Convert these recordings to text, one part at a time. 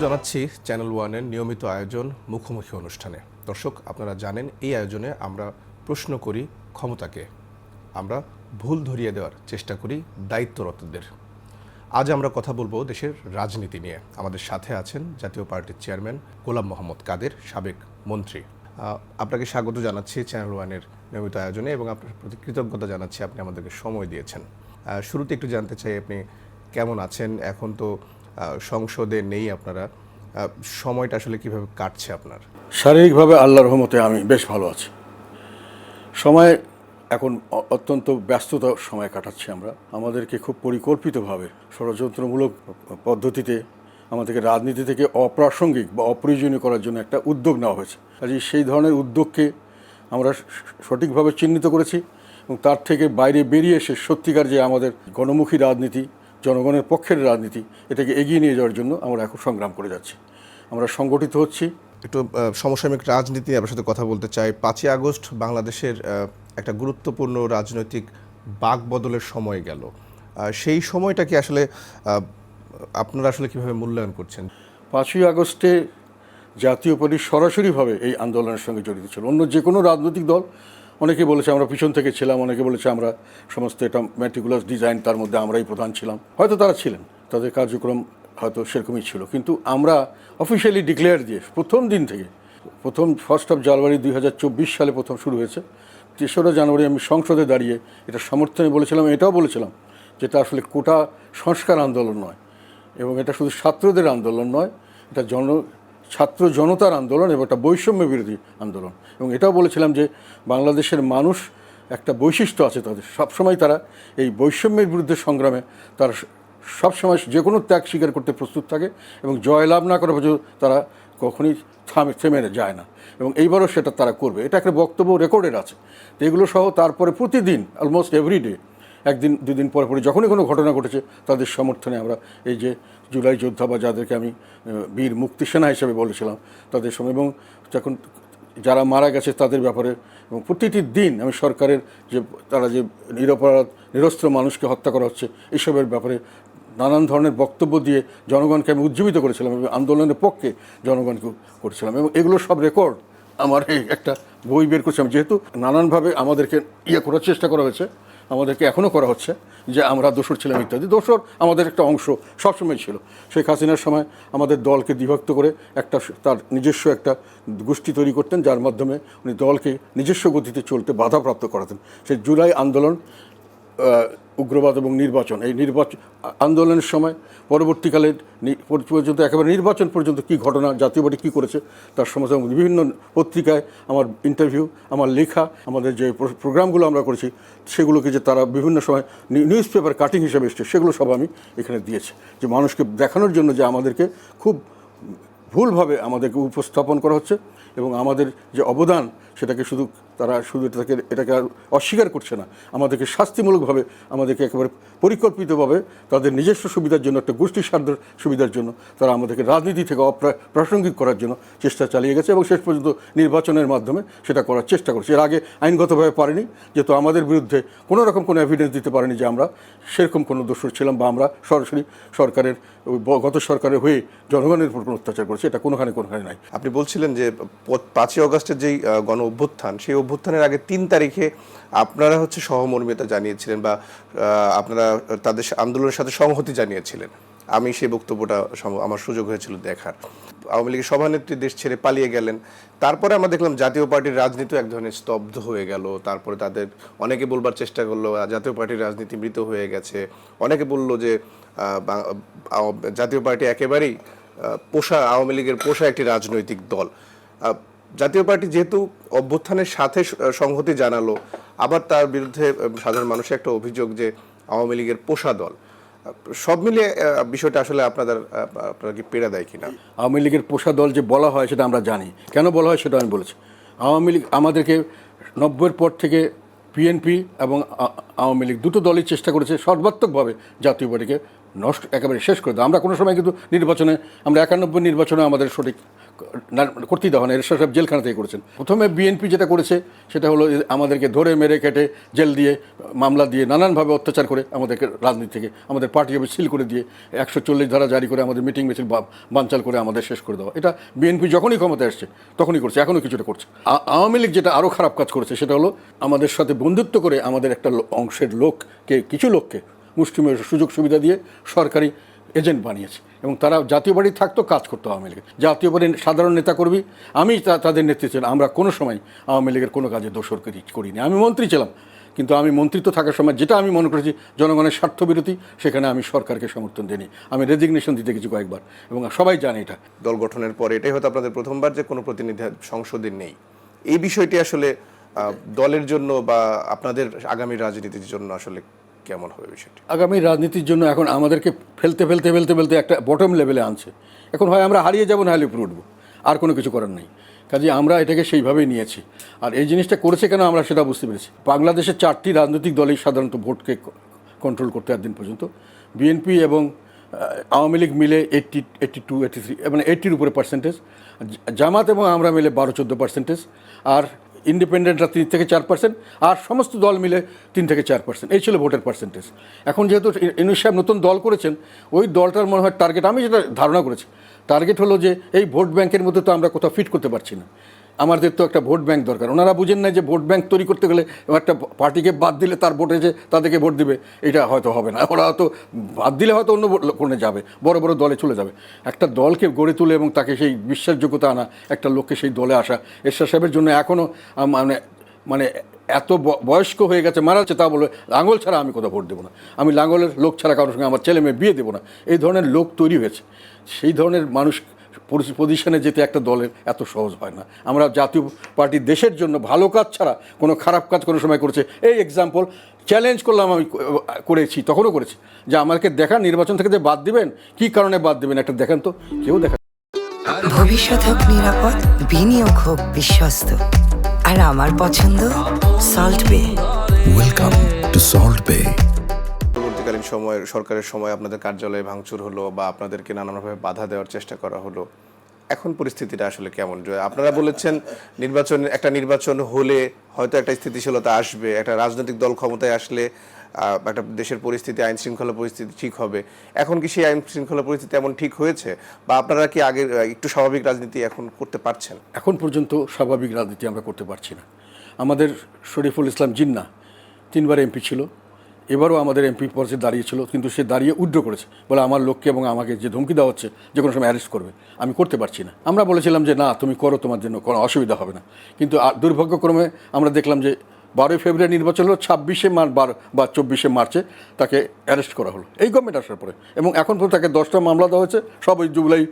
জানাচ্ছি চ্যানেল ওয়ানের নিয়মিত আয়োজন মুখোমুখি অনুষ্ঠানে। দর্শক, আপনারা জানেন এই আয়োজনে আমরা প্রশ্ন করি ক্ষমতাকে, আমরা ভুল ধরিয়ে দেওয়ার চেষ্টা করি দায়িত্বরতদের। আজ আমরা কথা বলবো দেশের রাজনীতি নিয়ে। আমাদের সাথে আছেন জাতীয় পার্টির চেয়ারম্যান গোলাম মোহাম্মদ কাদের, সাবেক মন্ত্রী। আপনাকে স্বাগত জানাচ্ছি চ্যানেল ওয়ানের নিয়মিত আয়োজনে এবং আপনার প্রতি কৃতজ্ঞতা জানাচ্ছি আপনি আমাদেরকে সময় দিয়েছেন। শুরুতে একটু জানতে চাই আপনি কেমন আছেন? এখন তো সংসদে নেই আপনারা, সময়টা আসলে কিভাবে কাটছে আপনার? শারীরিকভাবে আল্লাহর রহমতে আমি বেশ ভালো আছি। সময় এখন অত্যন্ত ব্যস্ততা সময় কাটাচ্ছি আমরা। আমাদেরকে খুব পরিকল্পিতভাবে ষড়যন্ত্রমূলক পদ্ধতিতে আমাদেরকে রাজনীতি থেকে অপ্রাসঙ্গিক বা অপ্রয়োজনীয় করার জন্য একটা উদ্যোগ নেওয়া হয়েছে। কাজে সেই ধরনের উদ্যোগকে আমরা সঠিকভাবে চিহ্নিত করেছি এবং তার থেকে বাইরে বেরিয়ে এসে সত্যিকার যে আমাদের গণমুখী রাজনীতি, জনগণের পক্ষের রাজনীতি, এটাকে এগিয়ে নিয়ে যাওয়ার জন্য আমরা এখন সংগ্রাম করে যাচ্ছি। আমরা সংগঠিত হচ্ছি। একটু সমসাময়িক রাজনীতি আপনার সাথে কথা বলতে চাই। 5ই আগস্ট বাংলাদেশের একটা গুরুত্বপূর্ণ রাজনৈতিক বাক বদলের সময় গেল। সেই সময়টাকে আসলে আপনারা আসলে কিভাবে মূল্যায়ন করছেন? 5ই আগস্টে জাতীয় পার্টি সরাসরিভাবে এই আন্দোলনের সঙ্গে জড়িত ছিল। অন্য যে কোনো রাজনৈতিক দল, অনেকে বলেছে আমরা পিছন থেকে ছিলাম, অনেকে বলেছে আমরা সমস্ত এটা ম্যাটিকুলাস ডিজাইন, তার মধ্যে আমরাই প্রধান ছিলাম। হয়তো তারা ছিলেন, তাদের কার্যক্রম হয়তো সেরকমই ছিল, কিন্তু আমরা অফিসিয়ালি ডিক্লেয়ার দিয়ে প্রথম দিন থেকে, প্রথম 1 জানুয়ারি 2024 সালে প্রথম শুরু হয়েছে। 3রা জানুয়ারি আমি সংসদে দাঁড়িয়ে এটা সমর্থনে বলেছিলাম, এটাও বলেছিলাম যেটা আসলে কোটা সংস্কার আন্দোলন নয় এবং এটা শুধু ছাত্রদের আন্দোলন নয়, এটা ছাত্র জনতার আন্দোলন এবং একটা বৈষম্য বিরোধী আন্দোলন। এবং এটাও বলেছিলাম যে বাংলাদেশের মানুষ একটা বৈশিষ্ট্য আছে তাদের, সবসময় তারা এই বৈষম্যের বিরুদ্ধে সংগ্রামে তারা সবসময় যে কোনো ত্যাগ স্বীকার করতে প্রস্তুত থাকে এবং জয়লাভ না করা পর্যন্ত তারা কখনই থেমে যায় না, এবং এইবারও সেটা তারা করবে। এটা একটা বক্তব্য রেকর্ডেড আছে। তো এগুলো সহ তারপরে প্রতিদিন অলমোস্ট এভরিডে, একদিন দুদিন পরে পরে যখনই কোনো ঘটনা ঘটেছে তাদের সমর্থনে আমরা এই যে জুলাই যোদ্ধা বা যাদেরকে আমি বীর মুক্তি সেনা হিসেবে বলেছিলাম তাদের সঙ্গে, এবং যখন যারা মারা গেছে তাদের ব্যাপারে, এবং প্রতিটি দিন আমি সরকারের যে তারা যে নিরপরাধ নিরস্ত্র মানুষকে হত্যা করা হচ্ছে এইসবের ব্যাপারে নানান ধরনের বক্তব্য দিয়ে জনগণকে আমি উজ্জীবিত করেছিলাম এবং আন্দোলনের পক্ষে জনগণকে করেছিলাম। এবং এগুলো সব রেকর্ড আমার এই একটা বই বের করছিলাম, যেহেতু নানানভাবে আমাদেরকে করার চেষ্টা করা হয়েছে, আমাদেরকে এখনও করা হচ্ছে যে আমরা দোসর ছিলাম ইত্যাদি। দোসর আমাদের একটা অংশ সবসময় ছিল। শেখ হাসিনার সময় আমাদের দলকে বিভক্ত করে একটা তার নিজস্ব একটা গোষ্ঠী তৈরি করতেন, যার মাধ্যমে উনি দলকে নিজস্ব গতিতে চলতে বাধাপ্রাপ্ত করাতেন। সেই জুলাই আন্দোলন, উগ্রবাদ এবং নির্বাচন, এই নির্বাচন আন্দোলনের সময় পরবর্তীকালে পর্যন্ত একেবারে নির্বাচন পর্যন্ত কী ঘটনা, জাতীয় পার্টি কী করেছে তার সমস্ত বিভিন্ন পত্রিকায় আমার ইন্টারভিউ, আমার লেখা, আমাদের যে প্রোগ্রামগুলো আমরা করেছি সেগুলোকে যে তারা বিভিন্ন সময় নিউজ পেপার কাটিং হিসেবে এসছে, সেগুলো সব আমি এখানে দিয়েছি, যে মানুষকে দেখানোর জন্য যে আমাদেরকে খুব ভুলভাবে আমাদেরকে উপস্থাপন করা হচ্ছে এবং আমাদের যে অবদান সেটাকে তারা শুধু এটাকে অস্বীকার করছে না, আমাদেরকে শাস্তিমূলকভাবে, আমাদেরকে একেবারে পরিকল্পিতভাবে তাদের নিজস্ব সুবিধার জন্য, একটা গোষ্ঠী স্বার্থের সুবিধার জন্য তারা আমাদেরকে রাজনীতি থেকে অপ্রাসঙ্গিক করার জন্য চেষ্টা চালিয়ে গেছে এবং শেষ পর্যন্ত নির্বাচনের মাধ্যমে সেটা করার চেষ্টা করছে। এর আগে আইনগতভাবে পারেনি, যেহেতু আমাদের বিরুদ্ধে কোনো রকম কোনো এভিডেন্স দিতে পারেনি যে আমরা সেরকম কোনো দোষর ছিলাম বা আমরা সরাসরি সরকারের গত সরকারের হয়ে জনগণের উপর কোনো অত্যাচার করেছে, এটা কোনোখানে নাই। আপনি বলছিলেন যে 5ই আগস্টের যেই গণ অভ্যুত্থান, সেই অভ্যুত্থানের আগে 3 তারিখে আপনারা সহমর্মিতা জানিয়েছিলেন বা আপনারা তাদের আন্দোলনের সাথে সংহতি জানিয়েছিলেন। আমি সেই বক্তব্যটা আমার সুযোগ হয়েছিল দেখার। আওয়ামী লীগের সভানেত্রী দেশ ছেড়ে পালিয়ে গেলেন, তারপরে আমরা দেখলাম জাতীয় পার্টির রাজনীতি এক ধরনের স্তব্ধ হয়ে গেল। তারপরে তাদের অনেকে বলবার চেষ্টা করলো জাতীয় পার্টির রাজনীতি মৃত হয়ে গেছে, অনেকে বলল যে জাতীয় পার্টি একেবারেই আওয়ামী লীগের পোষা একটি রাজনৈতিক দল। জাতীয় পার্টি যেহেতু অভ্যুত্থানের সাথে সংহতি জানালো, আবার তার বিরুদ্ধে সাধারণ মানুষের একটা অভিযোগ যে আওয়ামী লীগের পোষা দল। সব মিলিয়ে বিষয়টা আসলে আপনারা কি পীড়া দেয় কিনা? আওয়ামী লীগের পোষা দল যে বলা হয় সেটা আমরা জানি, কেন বলা হয় সেটা আমি বলেছি। আওয়ামী লীগ আমাদেরকে 90-এর পর থেকে বিএনপি এবং আওয়ামী লীগ দুটো দলই চেষ্টা করেছে সর্বাত্মকভাবে জাতীয় পার্টিকে একেবারে শেষ করে দেয়। আমরা কোনো সময় কিন্তু নির্বাচনে, আমরা 91 নির্বাচনে আমাদের সঠিক করতেই দেওয়া হয় না, এরশাদ সাহেব জেলখানা থেকে করেছেন। প্রথমে বিএনপি যেটা করেছে সেটা হলো আমাদেরকে ধরে মেরে কেটে জেল দিয়ে মামলা দিয়ে নানানভাবে অত্যাচার করে আমাদেরকে রাজনীতি থেকে আমাদের পার্টি অফিস সিল করে দিয়ে 140 ধারা জারি করে আমাদের মিটিং মিছিল বানচাল করে আমাদের শেষ করে দেওয়া। এটা বিএনপি যখনই ক্ষমতায় আসছে তখনই করছে, এখনও কিছুটা করছে। আওয়ামী লীগ যেটা আরও খারাপ কাজ করেছে সেটা হলো আমাদের সাথে বন্ধুত্ব করে আমাদের একটা অংশের লোককে, কিছু লোককে মুষ্টিমেয় সুযোগ সুবিধা দিয়ে সরকারি এজেন্ট বানিয়েছে এবং তারা জাতীয় পার্টি থাকতো, কাজ করতো আওয়ামী লীগের। জাতীয় পার্টির সাধারণ নেতাকর্মী, আমি তাদের নেতৃত্বে আমরা কোনো সময় আওয়ামী লীগের কোনো কাজে দোষর করিনি। আমি মন্ত্রী ছিলাম, কিন্তু আমি মন্ত্রিত্ব থাকার সময় যেটা আমি মনে করেছি জনগণের স্বার্থবিরোধী, সেখানে আমি সরকারকে সমর্থন দিইনি। আমি রেজিগনেশন দিতে গেছি কয়েকবার এবং সবাই জানে এটা। দল গঠনের পরে এটাই হয়তো আপনাদের প্রথমবার যে কোনো প্রতিনিধি সংসদে নেই। এই বিষয়টি আসলে দলের জন্য বা আপনাদের আগামী রাজনীতির জন্য আসলে কেমন হবে বিষয়টি? আগামী রাজনীতির জন্য এখন আমাদেরকে ফেলতে ফেলতে ফেলতে ফেলতে একটা বটম লেভেলে আনছে। এখন হয় আমরা হারিয়ে যাবো, নাহলে উপরে উঠবো, আর কোনো কিছু করার নেই। কাজে আমরা এটাকে সেইভাবেই নিয়েছি। আর এই জিনিসটা করেছে কেন আমরা সেটা বুঝতে পেরেছি। বাংলাদেশের 4টি রাজনৈতিক দলই সাধারণত ভোটকে কন্ট্রোল করতে একদিন পর্যন্ত। বিএনপি এবং আওয়ামী লীগ মিলে 82, 83 মানে 80-র উপরে পার্সেন্টেজ, জামাত এবং আমরা মিলে 12-14%, আর ইন্ডিপেন্ডেন্টরা 3 থেকে 4%, আর সমস্ত দল মিলে 3 থেকে 4%। এই ছিল ভোটের পার্সেন্টেজ। এখন যেহেতু ইউনূস সাহেব নতুন দল করেছেন, ওই দলটার মনে হয় টার্গেট, আমি যেটা ধারণা করেছি, টার্গেট হলো যে এই ভোট ব্যাংকের মধ্যে তো আমরা কোথাও ফিট করতে পারছি না, আমাদের তো একটা ভোট ব্যাংক দরকার। ওনারা বুঝেন না যে ভোট ব্যাংক তৈরি করতে গেলে একটা পার্টিকে বাদ দিলে তার ভোটে যে তাদেরকে ভোট দিবে, এটা হয়তো হবে না। ওরা হয়তো বাদ দিলে হয়তো অন্য কোণে যাবে, বড় বড় দলে চলে যাবে। একটা দলকে গড়ে তুলে এবং তাকে সেই বিশ্বাসযোগ্যতা আনা, একটা লোককে সেই দলে আসা, এরশাদ সাহেবের জন্য এখনও মানে এত বয়স্ক হয়ে গেছে, মারা যাচ্ছে, তা বলে লাঙ্গল ছাড়া আমি কোথাও ভোট দেবো না, আমি লাঙ্গলের লোক ছাড়া কারোর সঙ্গে আমার ছেলে মেয়ে বিয়ে দেবো না, এই ধরনের লোক তৈরি হয়েছে। সেই ধরনের মানুষ পজিশনে যেতে একটা দলের এত সহজ হয় না। আমরা জাতীয় পার্টি দেশের জন্য ভালো কাজ ছাড়া কোনো খারাপ কাজ কোনো সময় করেছে। এই এক্সাম্পল চ্যালেঞ্জ করলাম, আমি করেছি, তখনও করেছি যে আমাকে দেখান নির্বাচন থেকে যে বাদ দিবেন, কী কারণে বাদ দিবেন একটা দেখান তো। কেউ দেখা। ভবিষ্যৎ হোক নিরাপদ, বিনিয়োগ হোক বিশ্বস্ত, আর আমার পছন্দ সল্ট বে। ওয়েলকাম টু সল্ট বে। পরবর্তীকালীন সময়ের সরকারের সময় আপনাদের কার্যালয়ে ভাঙচুর হলো বা আপনাদেরকে নানানভাবে বাধা দেওয়ার চেষ্টা করা হলো। এখন পরিস্থিতিটা আসলে কেমন? আপনারা বলেছেন একটা নির্বাচন হলে হয়তো একটা স্থিতিশীলতা আসবে, একটা রাজনৈতিক দল ক্ষমতায় আসলে একটা দেশের পরিস্থিতি, আইন শৃঙ্খলা পরিস্থিতি ঠিক হবে। এখন কি সেই আইন শৃঙ্খলা পরিস্থিতি এমন ঠিক হয়েছে, বা আপনারা কি আগে একটু স্বাভাবিক রাজনীতি এখন করতে পারছেন? এখন পর্যন্ত স্বাভাবিক রাজনীতি আমরা করতে পারছি না। আমাদের শরীফুল ইসলাম জিন্না 3বার এমপি ছিল, এবারও আমাদের এমপি পদে দাঁড়িয়েছিল, কিন্তু সে দাঁড়িয়ে উইথড্র করেছে, বলে আমার লোককে এবং আমাকে যে ধমকি দেওয়া হচ্ছে যে কোনো সময় অ্যারেস্ট করবে, আমি করতে পারছি না। আমরা বলেছিলাম যে না, তুমি করো, তোমার জন্য কোনো অসুবিধা হবে না। কিন্তু দুর্ভাগ্যক্রমে আমরা দেখলাম যে 12ই ফেব্রুয়ারি নির্বাচন হলো, 26শে মার্চ বা 24শে মার্চে তাকে অ্যারেস্ট করা হলো এই গভর্নমেন্ট আসার পরে। এবং এখন পর্যন্ত তাকে 10টা মামলা দেওয়া হয়েছে, সব ওই জুলাই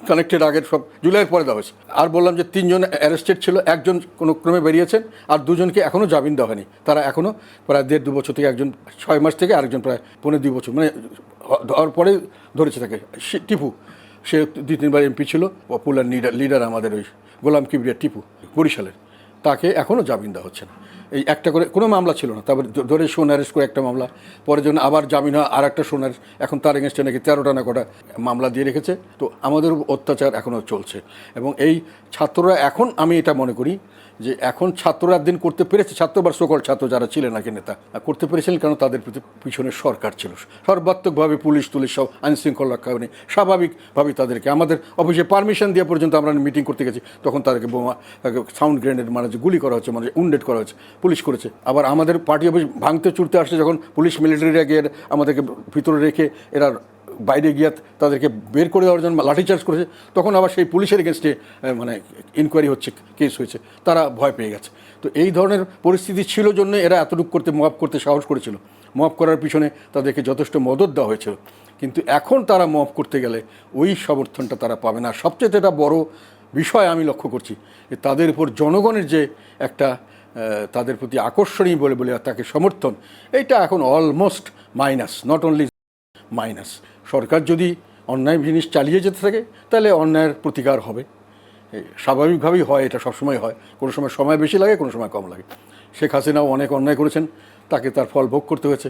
কানেক্টেড, আগের সব জুলাইয়ের পরে দেওয়া হয়েছে। আর বললাম যে 3জন অ্যারেস্টেড ছিল, একজন কোনো ক্রমে বেরিয়েছেন, আর 2জনকে এখনও জামিন দেওয়া হয়নি। তারা এখনও প্রায় 1.5-2 বছর থেকে, একজন 6 মাস থেকে, আরেকজন প্রায় 1.5-2 বছর, মানে ধরার পরে ধরেছে তাকে। টিপু, সে 2-3বার এমপি ছিল, পপুলার লিডার আমাদের ওই গোলাম কিবরিয়া টিপু বরিশালের, তাকে এখনও জামিন দেওয়া হচ্ছে না। এই একটা করে কোনো মামলা ছিল না, তারপরে ধরে সোন অ্যারেস্ট করে একটা মামলা, পরের জন্য আবার জামিন হয় আর একটা সোন অ্যারেস্ট, এখন তার এগেনস্টে নাকি 13টা না কটা মামলা দিয়ে রেখেছে। তো আমাদের অত্যাচার এখনও চলছে। এবং এই ছাত্ররা, এখন আমি এটা মনে করি যে এখন ছাত্ররা একদিন করতে পেরেছে, ছাত্র বা সকল ছাত্র যারা ছিলেন নাকি নেতা করতে পেরেছিলেন, কারণ তাদের পিছনে সরকার ছিল, সর্বাত্মকভাবে পুলিশ সব আইনশৃঙ্খলা রক্ষা হয়নি, স্বাভাবিকভাবেই তাদেরকে আমাদের অফিসে পারমিশন দিয়ে পর্যন্ত আমরা মিটিং করতে গেছি, তখন তাদেরকে বোমা, সাউন্ড গ্রেনেড মারা হচ্ছে, গুলি করা হচ্ছে, মানে উন্ডেড করা হচ্ছে, পুলিশ করেছে। আবার আমাদের পার্টি অফিস ভাঙতে চুরতে আসছে, যখন পুলিশ মিলিটারিরা গিয়ে আমাদেরকে ভিতরে রেখে এরা বাইরে গিয়ে তাদেরকে বের করে দেওয়ার জন্য লাঠিচার্জ করেছে, তখন আবার সেই পুলিশের এগেনস্টে মানে ইনকোয়ারি হচ্ছে, কেস হয়েছে, তারা ভয় পেয়ে গেছে। তো এই ধরনের পরিস্থিতি ছিল জন্য এরা এতটুকু মফ করতে সাহস করেছিল। মফ করার পিছনে তাদেরকে যথেষ্ট মদত দেওয়া হয়েছিল। কিন্তু এখন তারা মফ করতে গেলে ওই সমর্থনটা তারা পাবে না। সবচেয়ে এটা বড় বিষয় আমি লক্ষ্য করছি যে তাদের উপর জনগণের যে একটা তাদের প্রতি আকর্ষণীয় বলে তাকে সমর্থন, এইটা এখন almost minus, not only minus. সরকার যদি অন্যায় জিনিস চালিয়ে যেতে থাকে তাহলে অন্যায়ের প্রতিকার হবে, স্বাভাবিকভাবেই হয়, এটা সবসময় হয়। কোনো সময় সময় বেশি লাগে, কোনো সময় কম লাগে। শেখ হাসিনাও অনেক অন্যায় করেছেন, তাকে তার ফল ভোগ করতে হয়েছে।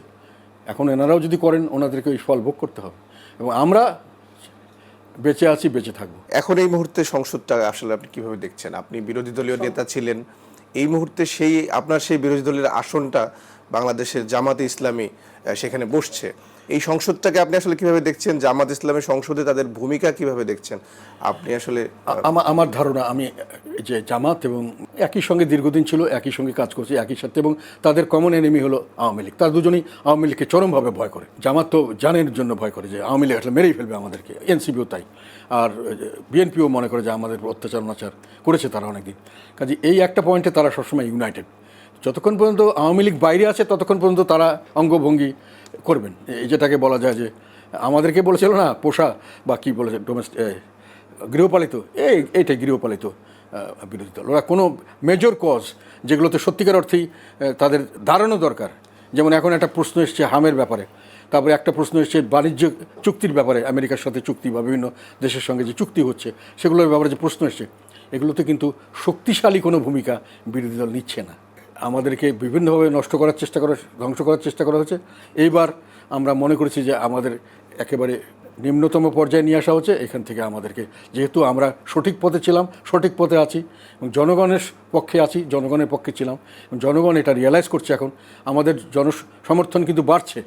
এখন এনারাও যদি করেন, ওনাদেরকে ওই ফল ভোগ করতে হবে। এবং আমরা বেঁচে আছি, বেঁচে থাকবো। এখন এই মুহূর্তে সংসদটা আসলে আপনি কীভাবে দেখছেন? আপনি বিরোধী দলীয় নেতা ছিলেন, এই মুহূর্তে আপনার সেই বিরোধী দলের আসনটা বাংলাদেশের জামাতে ইসলামী সেখানে বসছে, এই সংসদটাকে আপনি আসলে কিভাবে দেখছেন? জামাত ইসলামের সংসদে তাদের ভূমিকা কিভাবে দেখছেন আপনি আসলে? আমার ধারণা, আমি যে জামাত এবং একই সঙ্গে দীর্ঘদিন ছিল, একই সঙ্গে কাজ করছে একই সাথে, এবং তাদের কমন এনিমি হলো আওয়ামী লীগ। তারা দুজনেই আওয়ামী লীগকে চরমভাবে ভয় করে। জামাত তো জানের জন্য ভয় করে যে আওয়ামী লীগ আসলে মেরেই ফেলবে আমাদেরকে, এনসিপিও তাই, আর বিএনপিও মনে করে যে আমাদের অত্যাচার অনাচার করেছে তারা অনেকদিন। কাজে এই একটা পয়েন্টে তারা সবসময় ইউনাইটেড। যতক্ষণ পর্যন্ত আওয়ামী লীগ বাইরে আছে ততক্ষণ পর্যন্ত তারা অঙ্গভঙ্গি করবেন, এই যেটাকে বলা যায় যে আমাদেরকে বলেছিল না পোষা বা কী বলেছে গৃহপালিত, এইটাই গৃহপালিত বিরোধী দল। ওরা কোনো মেজর কজ যেগুলোতে সত্যিকার অর্থেই তাদের দাঁড়ানো দরকার, যেমন এখন একটা প্রশ্ন এসছে হামের ব্যাপারে, তারপরে একটা প্রশ্ন এসছে বাণিজ্য চুক্তির ব্যাপারে, আমেরিকার সাথে চুক্তি বা বিভিন্ন দেশের সঙ্গে যে চুক্তি হচ্ছে সেগুলোর ব্যাপারে যে প্রশ্ন এসছে, এগুলোতে কিন্তু শক্তিশালী কোনো ভূমিকা বিরোধী দল নিচ্ছে না। আমাদেরকে বিভিন্নভাবে নষ্ট করার চেষ্টা করা, ধ্বংস করার চেষ্টা করা হচ্ছে। এইবার আমরা মনে করেছি যে আমাদের একেবারে নিম্নতম পর্যায়ে নিয়ে আসা হচ্ছে। এখান থেকে আমাদেরকে, যেহেতু আমরা সঠিক পথে ছিলাম, সঠিক পথে আছি এবং জনগণের পক্ষে আছি, জনগণের পক্ষে ছিলাম, জনগণ এটা রিয়েলাইজ করছে। এখন আমাদের সমর্থন কিন্তু বাড়ছে।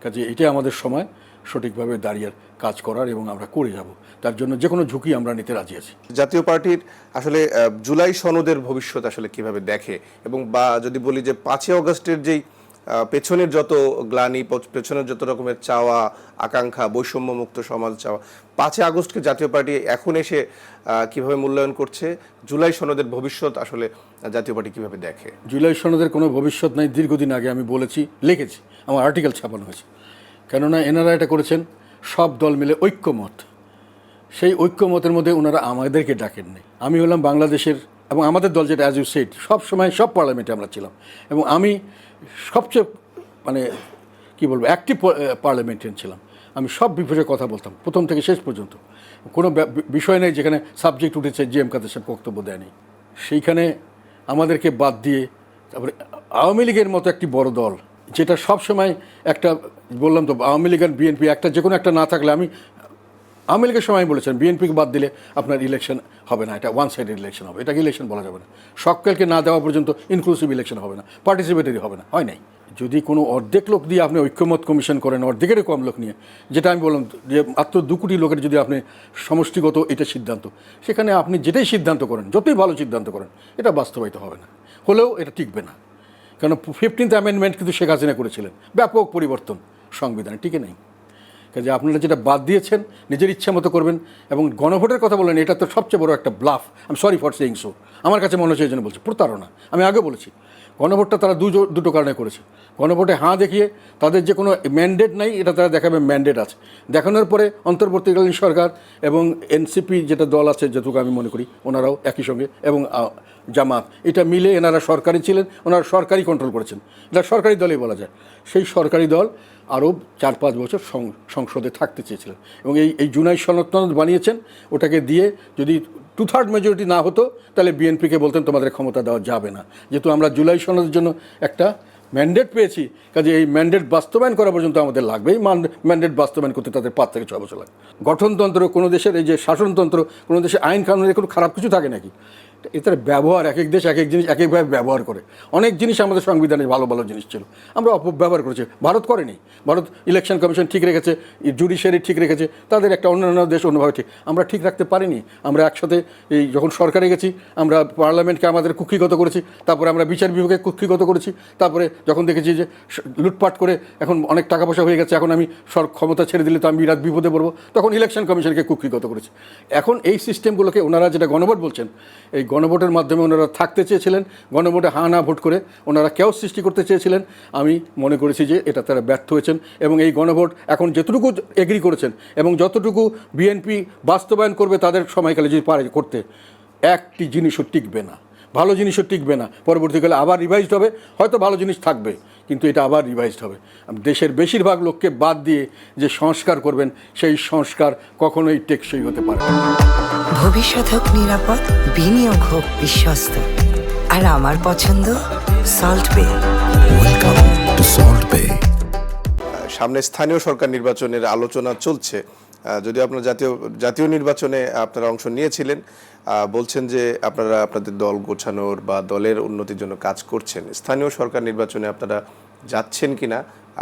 কাজে এটাই আমাদের সময় সঠিকভাবে দাঁড়িয়ে কাজ করার, এবং আমরা করে যাব। তার জন্য যে কোনো ঝুঁকি আমরা নিতে রাজি আছি। জাতীয় পার্টির আসলে জুলাই সনদের ভবিষ্যৎ আসলে কিভাবে দেখে, এবং বা যদি বলি যে 5ই অগস্টের যেই পেছনের যত গ্লানি, পেছনের যত রকমের চাওয়া আকাঙ্ক্ষা, বৈষম্যমুক্ত সমাজ চাওয়া, 5ই আগস্টকে জাতীয় পার্টি এখন এসে কিভাবে মূল্যায়ন করছে? জুলাই সনদের ভবিষ্যৎ আসলে জাতীয় পার্টি কিভাবে দেখে? জুলাই সনদের কোনো ভবিষ্যৎ নাই। দীর্ঘদিন আগে আমি বলেছি, লিখেছি, আমার আর্টিকেল ছাপানো হয়েছে। কেননা এনারা এটা করেছেন সব দল মিলে ঐক্যমত, সেই ঐক্যমতের মধ্যে ওনারা আমাদেরকে ডাকেননি। আমি হলাম বাংলাদেশের, এবং আমাদের দল যেটা অ্যাজ ইউ সেড সব সময় সব পার্লামেন্টে আমরা ছিলাম, এবং আমি সবচেয়ে কী বলবো অ্যাক্টিভ পার্লামেন্টেরিয়ান ছিলাম। আমি সব বিষয়ে কথা বলতাম প্রথম থেকে শেষ পর্যন্ত। কোনো বিষয় নেই যেখানে সাবজেক্ট উঠেছে জি এম কাদের সাহেব বক্তব্য দেয়নি। সেইখানে আমাদেরকে বাদ দিয়ে তারপরে আওয়ামী লীগের মতো একটি বড় দল, যেটা সব সময় একটা, বললাম তো আওয়ামী লীগ আর বিএনপি একটা যে কোনো একটা না থাকলে, আমি আওয়ামী লীগের সময় বলেছেন বিএনপিকে বাদ দিলে আপনার ইলেকশন হবে না, এটা ওয়ান সাইডেড ইলেকশন হবে, এটাকে ইলেকশন বলা যাবে না। সকলকে না দেওয়া পর্যন্ত ইনক্লুসিভ ইলেকশন হবে না, পার্টিসিপেটরি হবে না, হয় নাই। যদি কোনো অর্ধেক লোক দিয়ে আপনি ঐক্যমত কমিশন করেন, অর্ধেকেরও কম লোক নিয়ে, যেটা আমি বললাম যে মাত্র 2 কোটি লোকের যদি আপনি সমষ্টিগত এটা সিদ্ধান্ত, সেখানে আপনি যেটাই সিদ্ধান্ত করেন, যতই ভালো সিদ্ধান্ত করেন, এটা বাস্তবায়িত হবে না, হলেও এটা টিকবে না। কারণ 15th অ্যামেন্ডমেন্ট কিন্তু শেখ হাসিনা করেছিলেন, ব্যাপক পরিবর্তন সংবিধানে, টিকে নেই। কাজে আপনারা যেটা বাদ দিয়েছেন নিজের ইচ্ছা মতো করবেন, এবং গণভোটের কথা বলেন, এটা তো সবচেয়ে বড় একটা bluff. I am sorry for saying so, আমার কাছে মনে হচ্ছে এই জন্য বলছি, প্রতারণা। আমি আগে বলেছি গণভোটটা তারা দুটো কারণে করেছে। গণভোটে হাঁ দেখিয়ে তাদের যে কোনো ম্যান্ডেট নাই, এটা তারা দেখাবে ম্যান্ডেট আছে, দেখানোর পরে অন্তর্বর্তীকালীন সরকার এবং এনসিপি যেটা দল আছে, যেটুকু আমি মনে করি ওনারাও একই সঙ্গে, এবং জামাত, এটা মিলে এনারা সরকারি ছিলেন, ওনারা সরকারি কন্ট্রোল করেছেন, এটা সরকারি দলই বলা যায়। সেই সরকারি দল আরও 4-5 বছর সংসদে থাকতে চেয়েছিলেন, এবং এই জুলাই সনদ বানিয়েছেন। ওটাকে দিয়ে যদি 2/3 মেজরিটি না হতো, তাহলে বিএনপিকে বলতেন তোমাদের ক্ষমতা দেওয়া যাবে না। যেহেতু আমরা জুলাই সনদের জন্য একটা ম্যান্ডেট পেয়েছি, কাজে এই ম্যান্ডেট বাস্তবায়ন করা পর্যন্ত আমাদের লাগবেই। ম্যান্ডেট বাস্তবায়ন করতে তাদের 5 থেকে 6 বছর লাগে। গঠনতন্ত্র, কোনো দেশের এই যে শাসনতন্ত্র, কোনো দেশে আইন কানুনের কোনো খারাপ কিছু থাকে নাকি? এটার ব্যবহার, এক এক দেশ এক এক জিনিস এক একভাবে ব্যবহার করে। অনেক জিনিস আমাদের সংবিধানে ভালো ভালো জিনিস ছিল, আমরা অপব্যবহার করেছি। ভারত করেনি। ভারত ইলেকশন কমিশন ঠিক রেখেছে, জুডিশিয়ারি ঠিক রেখেছে, তাদের একটা অন্যান্য দেশ অন্যভাবে ঠিক, আমরা ঠিক রাখতে পারিনি। আমরা একসাথে এই যখন সরকারে গেছি, আমরা পার্লামেন্টকে আমাদের কুক্ষিগত করেছি, তারপরে আমরা বিচার বিভাগে কুক্ষিগত করেছি, তারপরে যখন দেখেছি যে লুটপাট করে এখন অনেক টাকা পয়সা হয়ে গেছে, এখন আমি ক্ষমতা ছেড়ে দিলে তো আমি বিরাট বিপদে পড়বো, তখন ইলেকশন কমিশনকে কুক্ষিগত করেছি। এখন এই সিস্টেমগুলোকে ওনারা যেটা গণভোট বলছেন, এই গণভোটের মাধ্যমে ওনারা থাকতে চেয়েছিলেন, গণভোটে হাঁ না ভোট করে ওনারা কেউ সৃষ্টি করতে চেয়েছিলেন। আমি মনে করেছি যে এটা তারা ব্যর্থ হয়েছেন, এবং এই গণভোট এখন যতটুকু এগ্রি করেছেন এবং যতটুকু বিএনপি বাস্তবায়ন করবে তাদের সময়কালে যদি পারে করতে, একটি জিনিসও টিকবে না, ভালো জিনিসও টিকবে না। পরবর্তীকালে আবার রিভাইজড হবে, হয়তো ভালো জিনিস থাকবে, কিন্তু এটা আবার রিভাইজড হবে। দেশের বেশিরভাগ লোককে বাদ দিয়ে যে সংস্কার করবেন, সেই সংস্কার কখনোই টেকসই হতে পারে না। ভবিষ্যৎ হোক নিরাপদ, বিনিয়োগ হোক বিশ্বস্ত, আর আমার পছন্দ সল্ট বে। Welcome to Salt Bay. সামনে স্থানীয় সরকার নির্বাচনের আলোচনা চলছে। যদি আপনারা জাতীয় নির্বাচনে আপনারা অংশ নিয়েছিলেন, বলছেন যে আপনারা আপনাদের দল গোছানোর বা দলের উন্নতির জন্য কাজ করছেন। স্থানীয় সরকার নির্বাচনে আপনারা যাচ্ছেন কিনা,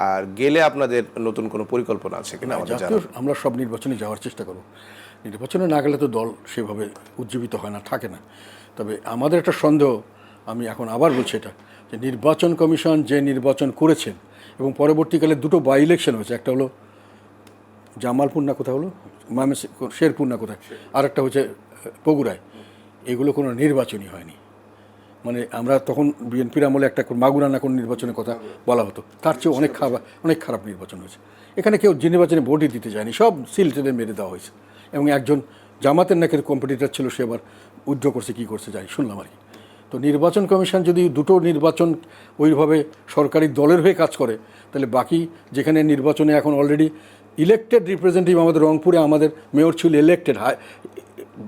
আর গেলে আপনাদের নতুন কোনো পরিকল্পনা আছে কিনা আমাদের জাতীয় জানান। আমরা সব নির্বাচনে যাওয়ার চেষ্টা করব। নির্বাচনে না গেলে তো দল সেভাবে উজ্জীবিত হয় না, থাকে না। তবে আমাদের একটা সন্দেহ, আমি এখন আবার বলছি এটা, যে নির্বাচন কমিশন যে নির্বাচন করেছেন এবং পরবর্তীকালে দুটো বাই ইলেকশন হয়েছে, একটা হলো জামালপুর না কোথায় হলো, শেরপুর না কোথায়, আর একটা হচ্ছে বগুড়ায়, এগুলো কোনো নির্বাচনই হয়নি। মানে আমরা তখন বিএনপির আমলে একটা মাগুরা না কোন নির্বাচনের কথা বলা হতো, তার চেয়ে অনেক খারাপ নির্বাচন হয়েছে। এখানে কেউ যে নির্বাচনে ভোটই দিতে যায়নি, সব সিল টেনে মেরে দেওয়া হয়েছে। এবং একজন জামাতের নাকের কম্পিটিটর ছিল, সে আবার উইথড্র করছে, কী করছে জানি, শুনলাম আর কি। তো নির্বাচন কমিশন যদি দুটো নির্বাচন ওইভাবে সরকারি দলের হয়ে কাজ করে, তাহলে বাকি যেখানে নির্বাচনে এখন অলরেডি ইলেকটেড রিপ্রেজেন্টেটিভ, আমাদের রংপুরে আমাদের মেয়র ছিল ইলেকটেড,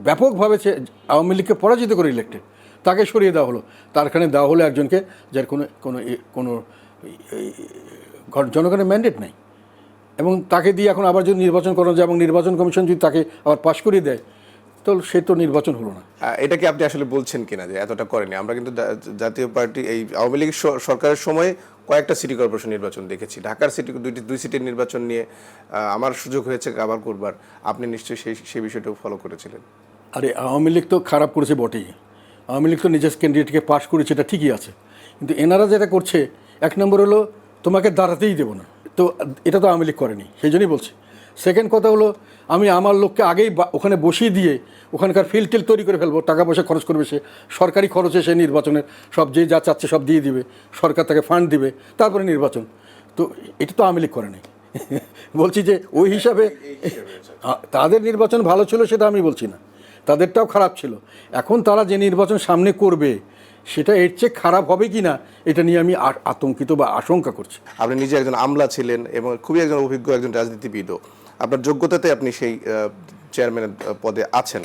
ব্যাপকভাবে আওয়ামী লীগকে পরাজিত করে ইলেকটেড, তাকে সরিয়ে দেওয়া হলো, তারখানে দেওয়া হলো একজনকে যার কোনো জনগণের ম্যান্ডেট নেই। এবং তাকে দিয়ে এখন আবার যদি নির্বাচন করানো যায় এবং নির্বাচন কমিশন যদি তাকে আবার পাশ করিয়ে দেয়, তো সে তো নির্বাচন হলো না। এটা কি আপনি আসলে বলছেন কিনা যে এতটা করেনি? আমরা কিন্তু জাতীয় পার্টি এই আওয়ামী লীগ সরকারের সময় কয়েকটা সিটি কর্পোরেশন নির্বাচন দেখেছি। ঢাকার দুই সিটির নির্বাচন নিয়ে আমার সুযোগ হয়েছে কাভার করবার, আপনি নিশ্চয়ই সেই বিষয়টাও ফলো করেছিলেন। আরে আওয়ামী লীগ তো খারাপ করেছে বটেই, আওয়ামী লীগ তো নিজের ক্যান্ডিডেটকে পাশ করেছে, এটা ঠিকই আছে। কিন্তু এনারা যেটা করছে, এক নম্বর হলো তোমাকে দাঁড়াতেই দেবো না, তো এটা তো আওয়ামী লীগ করেনি, সেই জন্যই বলছি। সেকেন্ড কথা হলো, আমি আমার লোককে আগেই ওখানে বসিয়ে দিয়ে ওখানকার ফিল্ড টিল তৈরি করে ফেলবো, টাকা পয়সা খরচ করবে সে, সরকারি খরচে সে নির্বাচনের সব যে যা চাচ্ছে সব দিয়ে দিবে, সরকার তাকে ফান্ড দিবে, তারপরে নির্বাচন। তো এটা তো আওয়ামী লীগ করেনি। বলছি যে ওই হিসাবে তাদের নির্বাচন ভালো ছিল সেটা আমি বলছি না, তাদেরটাও খারাপ ছিল। এখন তারা যে নির্বাচন সামনে করবে সেটা এর চেয়ে খারাপ হবে কি না, এটা নিয়ে আমি আতঙ্কিত বা আশঙ্কা করছি। আপনি নিজে একজন আমলা ছিলেন এবং খুবই একজন অভিজ্ঞ একজন রাজনীতিবিদও, আপনার যোগ্যতাতে আপনি সেই চেয়ারম্যানের পদে আছেন।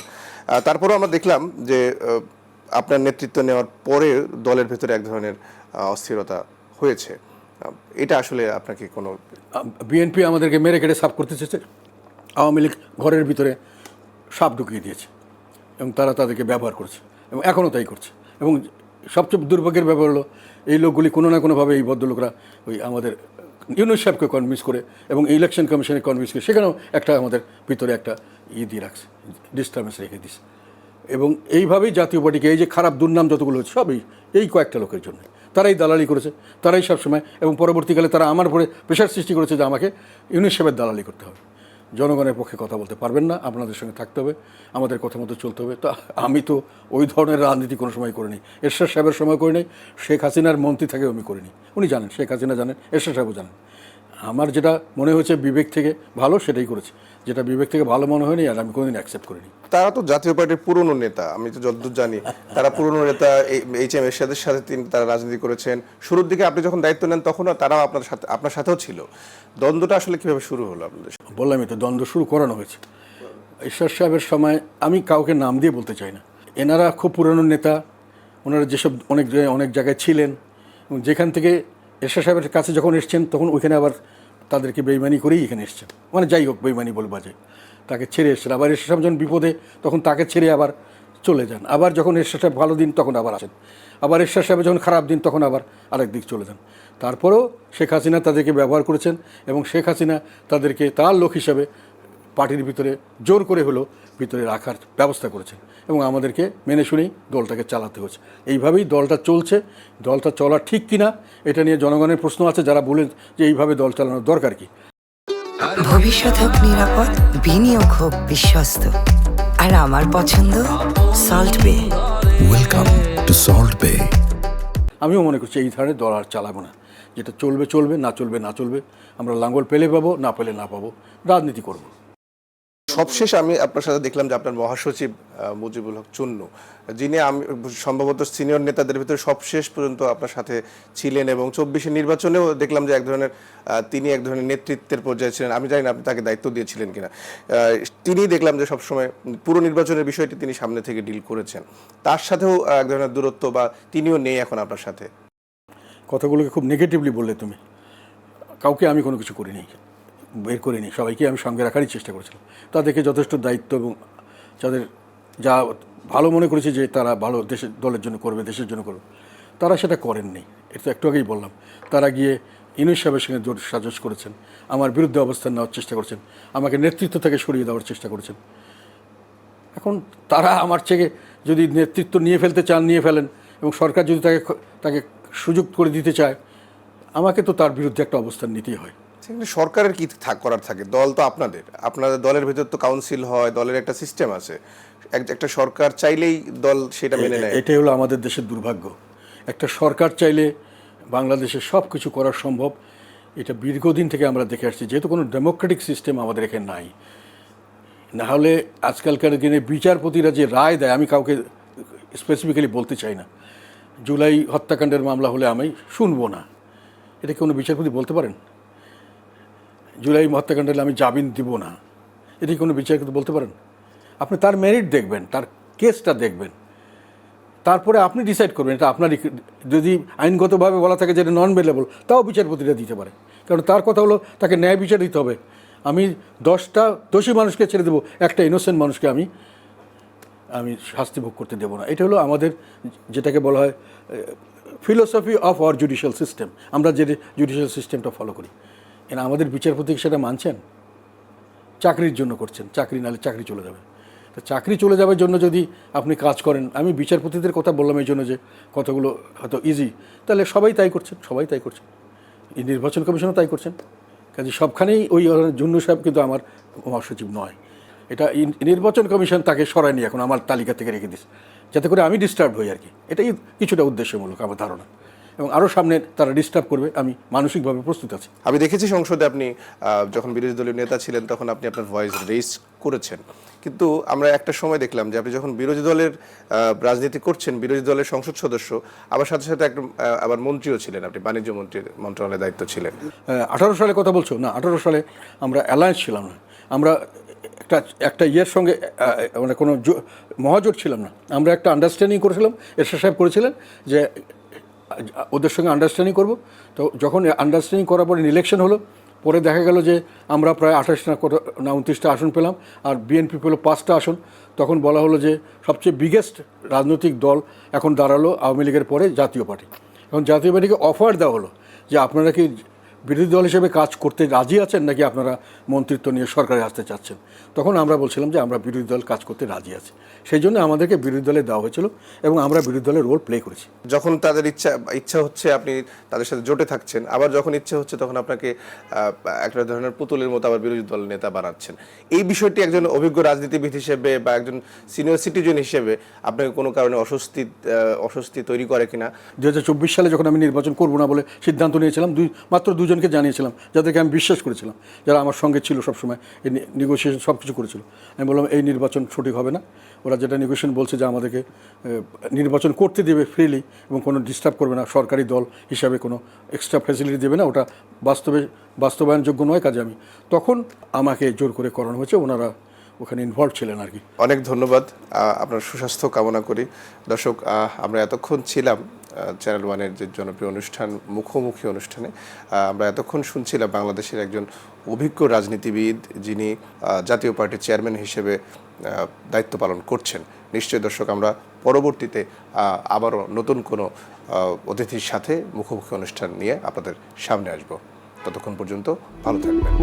তারপরেও আমরা দেখলাম যে আপনার নেতৃত্ব নেওয়ার পরে দলের ভেতরে এক ধরনের অস্থিরতা হয়েছে। এটা আসলে আপনাকে কোনো বিএনপি আমাদেরকে মেরে কেটে সাফ করতে চেয়েছে, আওয়ামী লীগ ঘরের ভিতরে সাপ ঢুকিয়ে দিয়েছে এবং তারা তাদেরকে ব্যবহার করছে এবং এখনও তাই করছে। এবং সবচেয়ে দুর্ভাগ্যের ব্যাপার হলো, এই লোকগুলি কোনো না কোনোভাবে, এই ভদ্রলোকরা ওই আমাদের ইউনুস সাহেবকে কনভিন্স করে এবং ইলেকশন কমিশনে কনভিন্স করে সেখানেও একটা আমাদের ভিতরে একটা দিয়ে রাখছে, ডিস্টার্বেন্স রেখে দিচ্ছে। এবং এইভাবেই জাতীয় পার্টিকে এই যে খারাপ দুর্নাম যতগুলো হচ্ছে সবই এই কয়েকটা লোকের জন্য, তারাই দালালি করেছে, তারাই সবসময়, এবং পরবর্তীকালে তারা আমার উপরে প্রেশার সৃষ্টি করেছে যে আমাকে ইউনুস সাহেবের দালালি করতে হবে। জনগণের পক্ষে কথা বলতে পারবেন না, আপনাদের সঙ্গে থাকতে হবে, আমাদের কথা মতো চলতে হবে। তো আমি তো ওই ধরনের রাজনীতি কোনো সময় করিনি, এরশাদ সাহেবের সময় করিনি, শেখ হাসিনার মন্ত্রী থেকেও আমি করিনি। উনি জানেন, শেখ হাসিনা জানেন, এরশাদ সাহেবও জানেন। আমার যেটা মনে হয়েছে বিবেক থেকে ভালো সেটাই করেছি, যেটা বিবেক থেকে ভালো মনে হয়নি আর আমি কোনোদিন অ্যাকসেপ্ট করিনি। তারা তো জাতীয় পার্টির পুরনো নেতা, আমি তো যতদূর জানি তারা পুরনো নেতা। এইচ.এম. এরশাদের সাথে তারা রাজনীতি করেছেন। শুরুর দিকে আপনি যখন দায়িত্ব নেন তখনও তারাও আপনার সাথেও ছিল। দ্বন্দ্বটা আসলে কিভাবে শুরু হলো আপনাদের? বললামই তো, দ্বন্দ্ব শুরু করানো হয়েছে এরশাদ সাহেবের সময়। আমি কাউকে নাম দিয়ে বলতে চাই না, এনারা খুব পুরনো নেতা, ওনারা যেসব অনেক জায়গায় ছিলেন, এবং যেখান থেকে এরশাদ সাহেবের কাছে যখন এসছেন তখন ওইখানে আবার তাদেরকে বেইমানি করেই এখানে এসছেন, মানে যাই হোক বেইমানি বলে বাজে, তাকে ছেড়ে এসছেন। আবার এরশাদ সাহেব যখন বিপদে তখন তাকে ছেড়ে আবার চলে যান, আবার যখন এরশাদ সাহেব ভালো দিন তখন আবার আসেন, আবার এরশাদ সাহেব যখন খারাপ দিন তখন আবার আরেক দিক চলে যান। তারপরেও শেখ হাসিনা তাদেরকে ব্যবহার করেছেন এবং শেখ হাসিনা তাদেরকে তার লোক হিসাবে পার্টির ভিতরে জোর করে হলেও ভিতরে রাখার ব্যবস্থা করেছেন এবং আমাদেরকে মেনে শুনেই দলটাকে চালাতে হচ্ছে। এইভাবেই দলটা চলছে। দলটা চলা ঠিক কিনা এটা নিয়ে জনগণের প্রশ্ন আছে, যারা বলেন যে এইভাবে দল চালানোর দরকার কি। ভবিষ্যৎ হোক নিরাপদ, বিনিয়োগ হোক বিশ্বস্ত, আর আমার পছন্দ সল্ট বে। Welcome to Salt Bay. আমিও মনে করছি এই ধরনের দল আর চালাবো না, যেটা চলবে চলবে, না চলবে না চলবে, আমরা লাঙ্গল পেলে পাবো, না পেলে না পাবো, রাজনীতি করব। সবশেষ আমি আপনার সাথে দেখলাম যে আপনার মহাসচিব মুজিবুল হক চুন্নু, যিনি আমি সম্ভবত সিনিয়র নেতাদের ভিতরে সবশেষ পর্যন্ত আপনার সাথে ছিলেন এবং 24-এর নির্বাচনেও দেখলাম যে তিনি এক ধরনের নেতৃত্বের পর্যায়ে ছিলেন। আমি জানি না আপনি তাকে দায়িত্ব দিয়েছিলেন কিনা। তিনি দেখলাম যে সবসময় পুরো নির্বাচনের বিষয়টি তিনি সামনে থেকে ডিল করেছেন। তার সাথেও এক ধরনের দূরত্ব, বা তিনিও নেই এখন আপনার সাথে। কথাগুলোকে খুব নেগেটিভলি বললে তুমি। কাউকে আমি কোনো কিছু করিনি, বের করিনি, সবাইকে আমি সঙ্গে রাখারই চেষ্টা করেছিলাম। তাদেরকে যথেষ্ট দায়িত্ব এবং যাদের যা ভালো মনে করেছি যে তারা ভালো দলের জন্য করবে, দেশের জন্য করবে, তারা সেটা করেননি। এটা তো একটু আগেই বললাম। তারা গিয়ে ইউনূস সাহেবের সঙ্গে জোট সাজস করেছেন, আমার বিরুদ্ধে অবস্থান নেওয়ার চেষ্টা করেছেন, আমাকে নেতৃত্ব থেকে সরিয়ে দেওয়ার চেষ্টা করেছেন। এখন তারা আমার থেকে যদি নেতৃত্ব নিয়ে ফেলতে চান নিয়ে ফেলেন, এবং সরকার যদি তাকে সুযোগ করে দিতে চায়, আমাকে তো তার বিরুদ্ধে একটা অবস্থান নিতেই হয়। সেখানে সরকারের কি করার থাকে? দল তো আপনাদের দলের ভিতর তো কাউন্সিল হয়, দলের একটা সিস্টেম আছে। একটা সরকার চাইলেই দল সেটা মেনে নেয়। এটাই হলো আমাদের দেশের দুর্ভাগ্য। একটা সরকার চাইলে বাংলাদেশে সব কিছু করা সম্ভব, এটা দীর্ঘদিন থেকে আমরা দেখে আসছি। যেহেতু কোনো ডেমোক্রেটিক সিস্টেম আমাদের এখানে নাই, না হলে আজকালকার দিনে বিচারপতিরা যে রায় দেয়, আমি কাউকে স্পেসিফিক্যালি বলতে চাই না, জুলাই হত্যাকাণ্ডের মামলা হলে আমি শুনবো না, এটা কোনো বিচারপতি বলতে পারেন? জুলাই হত্যাকাণ্ড হলে আমি জামিন দিব না, এটি কোনো বিচারপতি বলতে পারেন? আপনি তার মেরিট দেখবেন, তার কেসটা দেখবেন, তারপরে আপনি ডিসাইড করবেন। এটা আপনারই, যদি আইনগতভাবে বলা থাকে যে এটা নন বেলেবল, তাও বিচারপতিরা দিতে পারে। কারণ তার কথা হলো তাকে ন্যায় বিচার দিতে হবে। আমি 10টা দোষী মানুষকে ছেড়ে দেবো, একটা ইনোসেন্ট মানুষকে আমি শাস্তি ভোগ করতে দেবো না। এটা হলো আমাদের যেটাকে বলা হয় philosophy of our judicial system. আমরা যে জুডিশিয়াল সিস্টেমটা ফলো করি, এরা আমাদের বিচারপতি সেটা মানছেন? চাকরির জন্য করছেন, চাকরি নাহলে চাকরি চলে যাবে। তো চাকরি চলে যাওয়ার জন্য যদি আপনি কাজ করেন, আমি বিচারপতিদের কথা বললাম এই জন্য যে কতগুলো হয়তো ইজি, তাহলে সবাই তাই করছেন। এই নির্বাচন কমিশনও তাই করছেন। কাজে সবখানেই ওই জুন্নু সাহেব কিন্তু আমার মহাসচিব নয়। এটা নির্বাচন কমিশন তাকে সরায়নি, এখন আমার তালিকা থেকে রেখে দিস, যাতে করে আমি ডিস্টার্ব হই আর কি। এটাই কিছুটা উদ্দেশ্যমূলক আমার ধারণা, এবং আরও সামনে তারা ডিস্টার্ব করবে, আমি মানসিকভাবে প্রস্তুত আছি। আমি দেখেছি সংসদে আপনি যখন বিরোধী দলীয় নেতা ছিলেন তখন আপনি আপনার ভয়েস রেইজ করেছেন, কিন্তু আমরা একটা সময় দেখলাম যে আপনি যখন বিরোধী দলের রাজনীতি করছেন, বিরোধী দলের সংসদ সদস্য, আবার সাথে সাথে আবার মন্ত্রীও ছিলেন, আপনি বাণিজ্য মন্ত্রণালয়ের দায়িত্ব ছিলেন। 18 সালে কথা বলছো না? 18 সালে আমরা অ্যালায়েন্স ছিলাম না, আমরা একটা ইয়ের সঙ্গে মানে কোনো মহাজোট ছিলাম না। আমরা একটা আন্ডারস্ট্যান্ডিং করেছিলাম, এরশাদ সাহেব করেছিলেন যে ওদের সঙ্গে আন্ডারস্ট্যান্ডিং করব। তো যখন আন্ডারস্ট্যান্ডিং করার পরে ইলেকশন হলো, পরে দেখা গেল যে আমরা প্রায় 28 না 29টা আসন পেলাম, আর বিএনপি পেল 5টা আসন। তখন বলা হলো যে সবচেয়ে বিগেস্ট রাজনৈতিক দল এখন দাঁড়ালো আওয়ামী লীগের পরে জাতীয় পার্টি। এখন জাতীয় পার্টিকে অফার দেওয়া হলো যে আপনারা কি বিরোধী দল হিসেবে কাজ করতে রাজি আছেন, নাকি আপনারা মন্ত্রিত্ব নিয়ে সরকারে আসতে চাচ্ছেন? তখন আমরা বলছিলাম যে আমরা বিরোধী দল কাজ করতে রাজি আছি। সেই জন্য আমাদেরকে বিরোধী দলে দেওয়া হয়েছিল, এবং আমরা বিরোধী দলের রোল প্লে করেছি। যখন তাদের ইচ্ছা হচ্ছে আপনি তাদের সাথে জোটে থাকছেন, আবার যখন ইচ্ছে হচ্ছে তখন আপনাকে একটা ধরনের পুতুলের মতো আবার বিরোধী দলের নেতা বানাচ্ছেন। এই বিষয়টি একজন অভিজ্ঞ রাজনীতিবিদ হিসেবে বা একজন সিনিয়র সিটিজেন হিসেবে আপনাকে কোনো কারণে অস্বস্তি তৈরি করে কিনা? 2024 সালে যখন আমি নির্বাচন করব না বলে সিদ্ধান্ত নিয়েছিলাম, মাত্র 2জনকে জানিয়েছিলাম, যাদেরকে আমি বিশ্বাস করেছিলাম, যারা আমার সঙ্গে ছিল সবসময়, এই নেগোসিয়েশন সব কিছু করেছিল। আমি বললাম এই নির্বাচন সঠিক হবে না। ওরা যেটা নেগোসিয়েশন বলছে যে আমাদেরকে নির্বাচন করতে দেবে ফ্রিলি, এবং কোনো ডিস্টার্ব করবে না, সরকারি দল হিসাবে কোনো এক্সট্রা ফ্যাসিলিটি দেবে না, ওটা বাস্তবায়নযোগ্য নয়। কাজে আমি তখন আমাকে জোর করে করানো হয়েছে, ওনারা ওখানে ইনভলভ ছিলেন আর কি। অনেক ধন্যবাদ, আপনার সুস্বাস্থ্য কামনা করি। দর্শক, আমরা এতক্ষণ ছিলাম চ্যানেল ওয়ানের যে জনপ্রিয় অনুষ্ঠান মুখোমুখি অনুষ্ঠানে। আমরা এতক্ষণ শুনছিলাম বাংলাদেশের একজন অভিজ্ঞ রাজনীতিবিদ, যিনি জাতীয় পার্টির চেয়ারম্যান হিসেবে দায়িত্ব পালন করছেন। নিশ্চয়ই দর্শক, আমরা পরবর্তীতে আবারও নতুন কোনো অতিথির সাথে মুখোমুখি অনুষ্ঠান নিয়ে আপনাদের সামনে আসব। ততক্ষণ পর্যন্ত ভালো থাকবেন।